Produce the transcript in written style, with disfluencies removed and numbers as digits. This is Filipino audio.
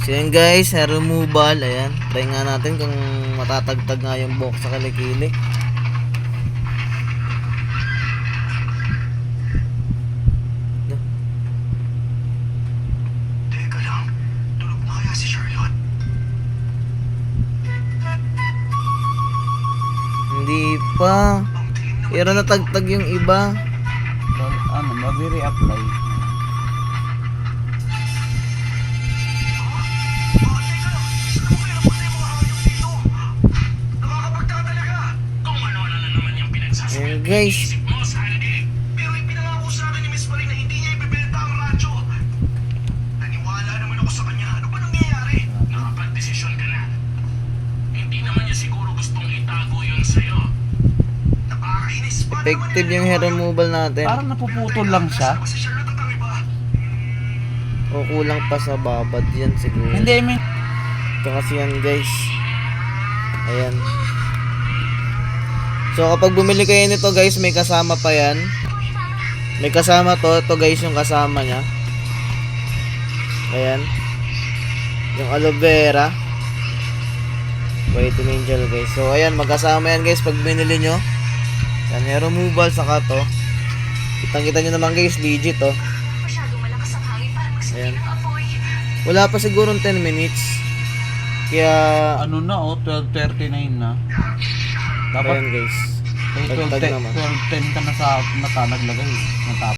So yun guys, hair removal. Ayan, try nga natin kung matatagtag nga yung buhok sa kilikili. Teka lang, tulog na kaya si Charlotte? Hindi pa. Pero natagtag yung iba. So, mag-re-apply. Ayan guys. Pero ipinangako sa akin ni Miss Marie na hindi niya ibebenta ang radyo. Naniwala naman ako sa kanya. Ano ba nangyayari? Nakapag-desisyon ka na. Hindi naman niya siguro gustong itago yun sa'yo. Nakakainis pa. Effective yung hair removal natin. Parang napuputol lang siya. Si Charlotte at ang iba. O kulang pa sa babad yan siguro. Hindi, I mean, Ito kasi yan guys. Ayan. So kapag bumili kayo nito guys, may kasama pa yan. May kasama to. Ito guys yung kasama nya. Ayan. Yung aloe vera. Vitamin gel guys. So ayan, magkasama yan guys pag binili nyo. Yan, hair removal saka to. Kitang-kita nyo naman guys, legit to. Ayan. Wala pa siguro 10 minutes. Kaya ano na, 12:39 na. Dapat, ayan guys. eh, Dagdag 12:10 naman. 12:10 ka na sa mata naglagay. Natapos.